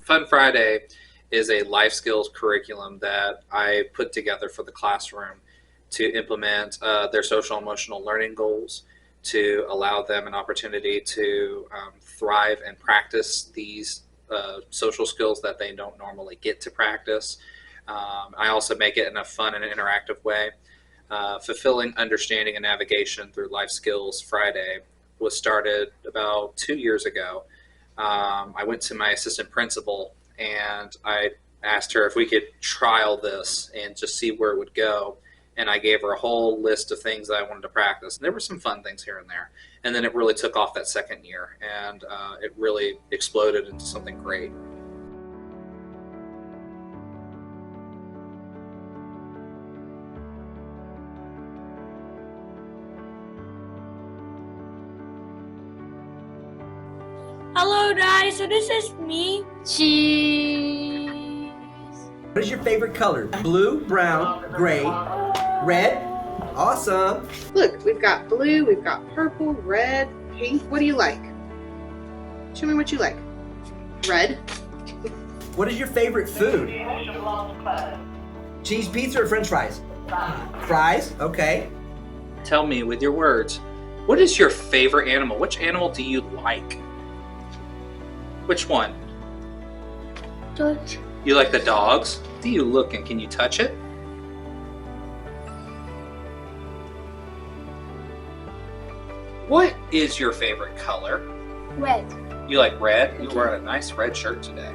Fun Friday is a life skills curriculum that I put together for the classroom to implement their social emotional learning goals, to allow them an opportunity to thrive and practice these social skills that they don't normally get to practice. I also make it in a fun and interactive way. Fulfilling Understanding and Navigation Through Life Skills Friday was started about 2 years ago. I went to my assistant principal and I asked her if we could trial this and just see where it would go. And I gave her a whole list of things that I wanted to practice. And there were some fun things here and there. And then it really took off that second year, and it really exploded into something great. Hello guys, so this is me. Cheese. What is your favorite color? Blue, brown, gray, red? Awesome. Look, we've got blue, we've got purple, red, pink. What do you like? Show me what you like. Red. What is your favorite food? Cheese pizza or french fries? Fries, okay. Tell me with your words, what is your favorite animal? Which animal do you like? Which one? George. You like the dogs? Do you look and can you touch it? What is your favorite color? Red. You like red? You're wearing a nice red shirt today.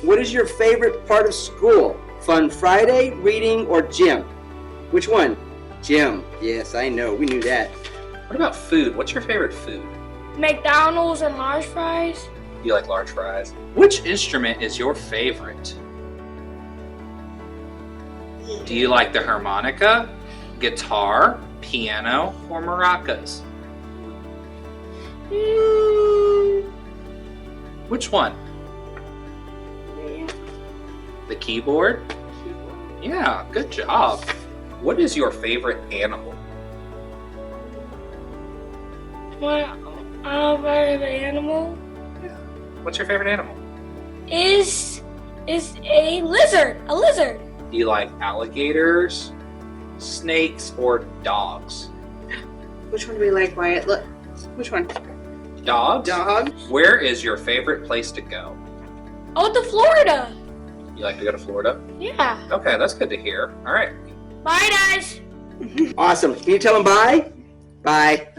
What is your favorite part of school? Fun Friday, reading, or gym? Which one? Gym. Yes, I know. We knew that. What about food? What's your favorite food? McDonald's and large fries. You like large fries? Which instrument is your favorite? Do you like the harmonica, guitar, piano, or maracas? Which one? The keyboard? Yeah, good job. What is your favorite animal? My favorite animal What's your favorite animal? is a lizard. A lizard. Do you like alligators, snakes, or dogs? Which one do we like, Wyatt? Look. Which one? Dogs? Dog. Where is your favorite place to go? Oh, to Florida. You like to go to Florida? Yeah. Okay, that's good to hear. All right. Bye guys. Awesome. Can you tell them bye? Bye.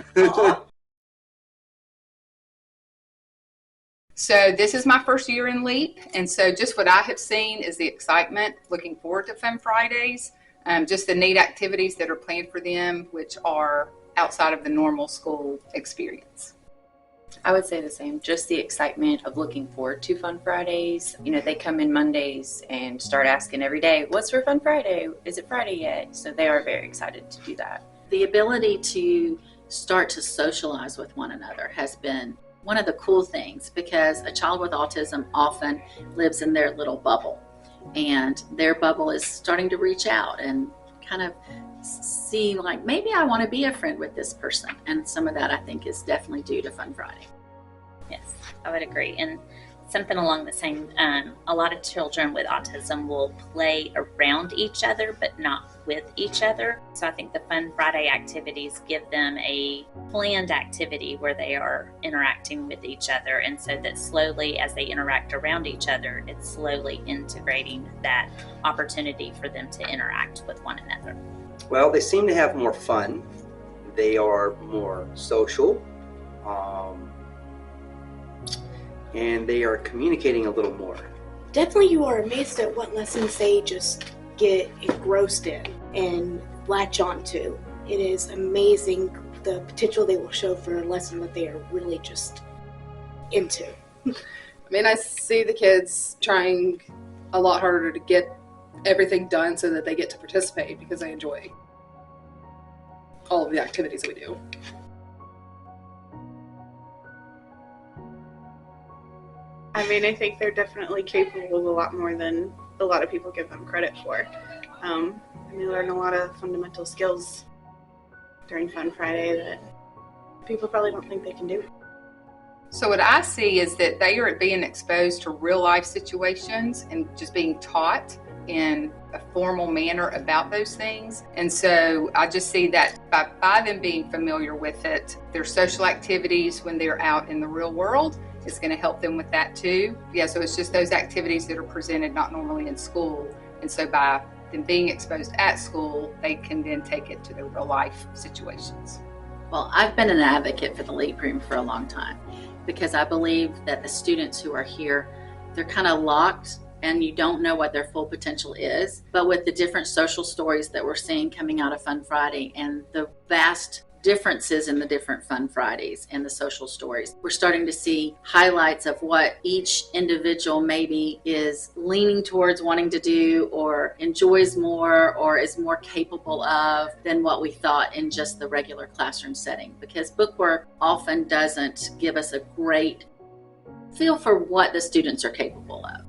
So this is my first year in LEAP, and so just what I have seen is the excitement, looking forward to Fun Fridays, just the neat activities that are planned for them, which are outside of the normal school experience. I would say the same, just the excitement of looking forward to Fun Fridays. You know, they come in Mondays and start asking every day, what's for Fun Friday? Is it Friday yet? So they are very excited to do that. The ability to start to socialize with one another has been one of the cool things, because a child with autism often lives in their little bubble, and their bubble is starting to reach out and kind of see, like, maybe I want to be a friend with this person. And some of that, I think, is definitely due to Fun Friday. Yes, I would agree. And something along the same, a lot of children with autism will play around each other, but not with each other. So I think the Fun Friday activities give them a planned activity where they are interacting with each other. And so that slowly, as they interact around each other, it's slowly integrating that opportunity for them to interact with one another. Well, they seem to have more fun. They are more social. And they are communicating a little more. Definitely, you are amazed at what lessons they just get engrossed in and latch onto. It is amazing the potential they will show for a lesson that they are really just into. I mean, I see the kids trying a lot harder to get everything done so that they get to participate, because they enjoy all of the activities we do. I mean, I think they're definitely capable of a lot more than a lot of people give them credit for. And they learn a lot of fundamental skills during Fun Friday that people probably don't think they can do. So what I see is that they are being exposed to real life situations and just being taught in a formal manner about those things. And so I just see that by them being familiar with it, their social activities when they're out in the real world is going to help them with that too. Yeah, so it's just those activities that are presented not normally in school. And so by them being exposed at school, they can then take it to their real life situations. Well, I've been an advocate for the Leap Room for a long time because I believe that the students who are here, they're kind of locked and you don't know what their full potential is. But with the different social stories that we're seeing coming out of Fun Friday and the vast differences in the different Fun Fridays and the social stories, we're starting to see highlights of what each individual maybe is leaning towards wanting to do or enjoys more or is more capable of than what we thought in just the regular classroom setting, because bookwork often doesn't give us a great feel for what the students are capable of.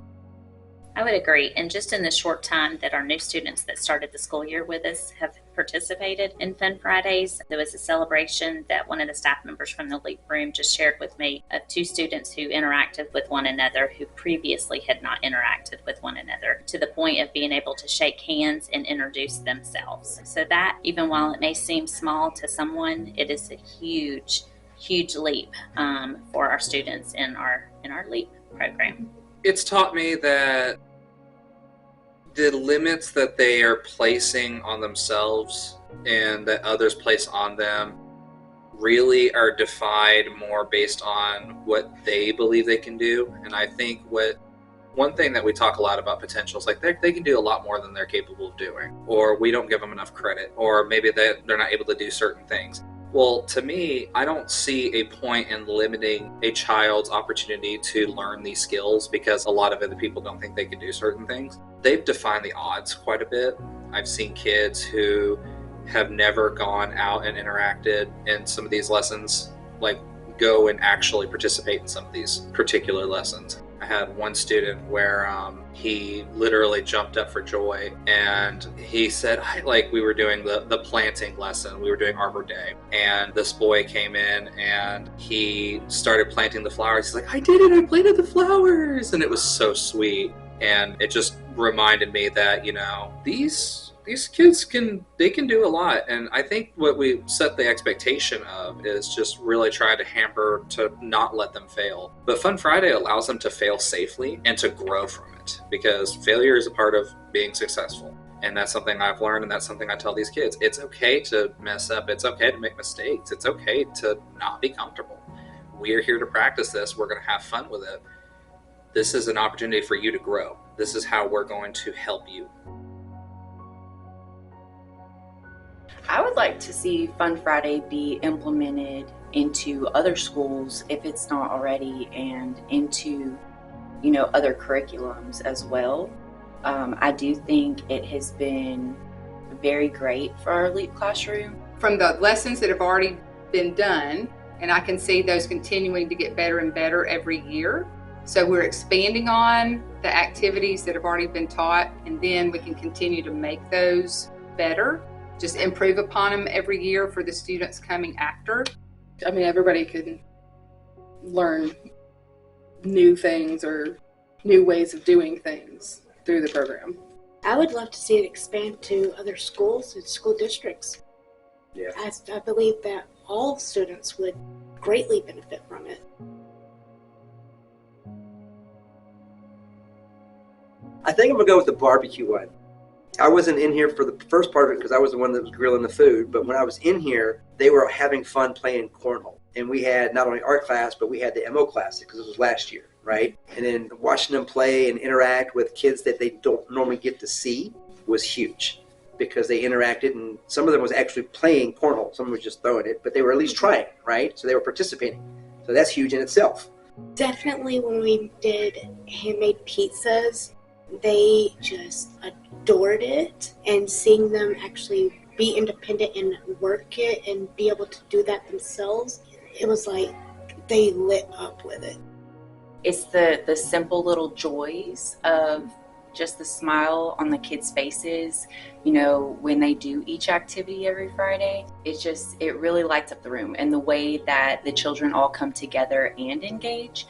I would agree. And just in the short time that our new students that started the school year with us have participated in Fun Fridays, there was a celebration that one of the staff members from the Leap Room just shared with me of 2 students who interacted with one another who previously had not interacted with one another, to the point of being able to shake hands and introduce themselves. So that, even while it may seem small to someone, it is a huge leap for our students in our Leap program. It's taught me that the limits that they are placing on themselves and that others place on them really are defined more based on what they believe they can do. And I think one thing that we talk a lot about potential is like they can do a lot more than they're capable of doing, or we don't give them enough credit, or maybe they're not able to do certain things. Well, to me, I don't see a point in limiting a child's opportunity to learn these skills because a lot of other people don't think they can do certain things. They've defined the odds quite a bit. I've seen kids who have never gone out and interacted in some of these lessons, like go and actually participate in some of these particular lessons. I had one student where he literally jumped up for joy and he said, we were doing the planting lesson, we were doing Arbor Day, and this boy came in and he started planting the flowers. He's like, I did it, I planted the flowers, and it was so sweet. And it just reminded me that, these kids can do a lot. And I think what we set the expectation of is just really trying to hamper to not let them fail. But Fun Friday allows them to fail safely and to grow from it, because failure is a part of being successful. And that's something I've learned, and that's something I tell these kids. It's okay to mess up. It's okay to make mistakes. It's okay to not be comfortable. We're here to practice this. We're going to have fun with it. This is an opportunity for you to grow. This is how we're going to help you. I would like to see Fun Friday be implemented into other schools if it's not already, and into, other curriculums as well. I do think it has been very great for our Leap classroom. From the lessons that have already been done, and I can see those continuing to get better and better every year. So we're expanding on the activities that have already been taught, and then we can continue to make those better. Just improve upon them every year for the students coming after. I mean, everybody could learn new things or new ways of doing things through the program. I would love to see it expand to other schools and school districts. Yeah. I believe that all students would greatly benefit from it. I think I'm going to go with the barbecue one. I wasn't in here for the first part of it because I was the one that was grilling the food, but when I was in here, they were having fun playing cornhole. And we had not only our class, but we had the MO class because it was last year, right? And then watching them play and interact with kids that they don't normally get to see was huge, because they interacted, and some of them was actually playing cornhole. Some was just throwing it, but they were at least trying, right? So they were participating. So that's huge in itself. Definitely when we did handmade pizzas, they just adored it, and seeing them actually be independent and work it and be able to do that themselves, it was like they lit up with it. It's the simple little joys of just the smile on the kids' faces, you know, when they do each activity every Friday, it really lights up the room. And the way that the children all come together and engage,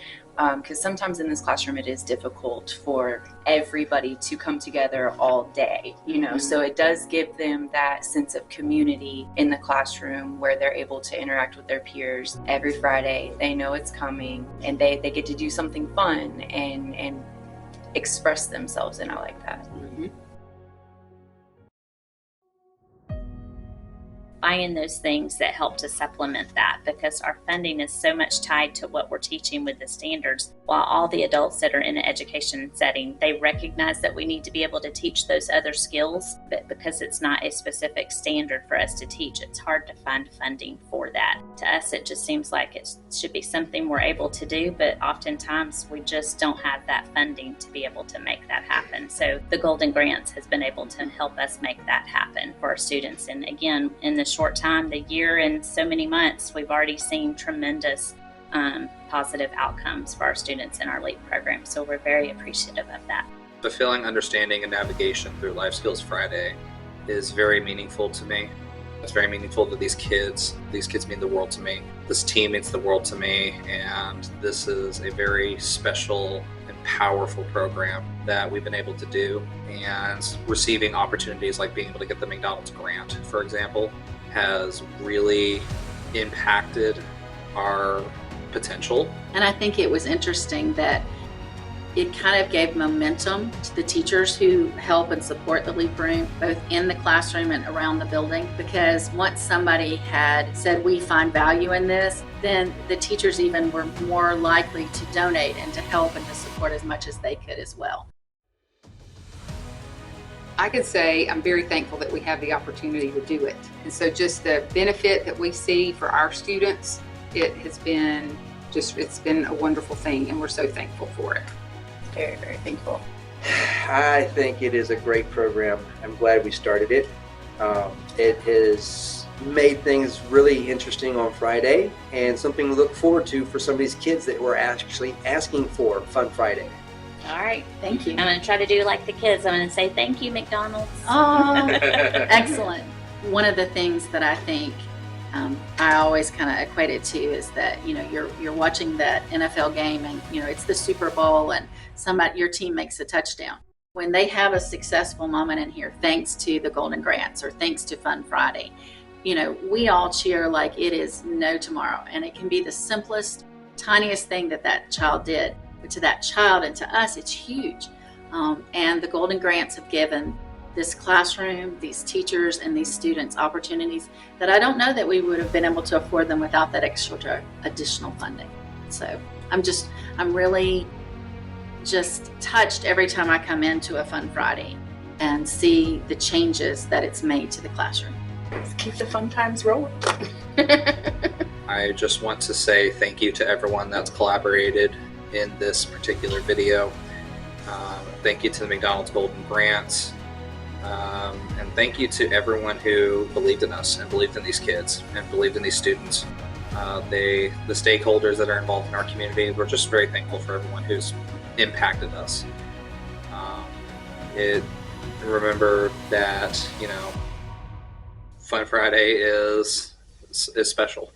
because sometimes in this classroom it is difficult for everybody to come together all day, you know, so it does give them that sense of community in the classroom where they're able to interact with their peers every Friday. They know it's coming, and they get to do something fun and express themselves, and I like that. Buying those things that help to supplement that, because our funding is so much tied to what we're teaching with the standards. While all the adults that are in an education setting, they recognize that we need to be able to teach those other skills, but because it's not a specific standard for us to teach, it's hard to find funding for that. To us, it just seems like it should be something we're able to do, but oftentimes we just don't have that funding to be able to make that happen. So the Golden Grants has been able to help us make that happen for our students. And again, in the short time, the year and so many months, we've already seen tremendous positive outcomes for our students in our LEAP program. So we're very appreciative of that. Fulfilling understanding and navigation through Life Skills Friday is very meaningful to me. It's very meaningful to these kids. These kids mean the world to me. This team means the world to me. And this is a very special and powerful program that we've been able to do. And receiving opportunities like being able to get the McDonald's grant, for example, has really impacted our potential. And I think it was interesting that it kind of gave momentum to the teachers who help and support the LEAP room, both in the classroom and around the building, because once somebody had said, we find value in this, then the teachers even were more likely to donate and to help and to support as much as they could as well. I could say I'm very thankful that we have the opportunity to do it. And so just the benefit that we see for our students, it's been a wonderful thing, and we're so thankful for it. Very, very thankful. I think it is a great program. I'm glad we started it. It has made things really interesting on Friday, and something to look forward to for some of these kids that were actually asking for Fun Friday. All right. Thank you. I'm going to try to do like the kids. I'm going to say thank you, McDonald's. Oh, excellent. One of the things that I think I always kind of equate it to is that, you know, you're watching that NFL game and, you know, it's the Super Bowl and your team makes a touchdown. When they have a successful moment in here, thanks to the Golden Grants or thanks to Fun Friday, you know, we all cheer like it is no tomorrow. And it can be the simplest, tiniest thing that child did. But to that child and to us, it's huge. And the Golden Grants have given this classroom, these teachers, and these students opportunities that I don't know that we would have been able to afford them without that extra additional funding. So I'm really just touched every time I come into a Fun Friday and see the changes that it's made to the classroom. Let's keep the fun times rolling. I just want to say thank you to everyone that's collaborated in this particular video. Thank you to the McDonald's Golden Grants. And thank you to everyone who believed in us and believed in these kids and believed in these students. The stakeholders that are involved in our community, we're just very thankful for everyone who's impacted us. Remember that, you know, Fun Friday is special.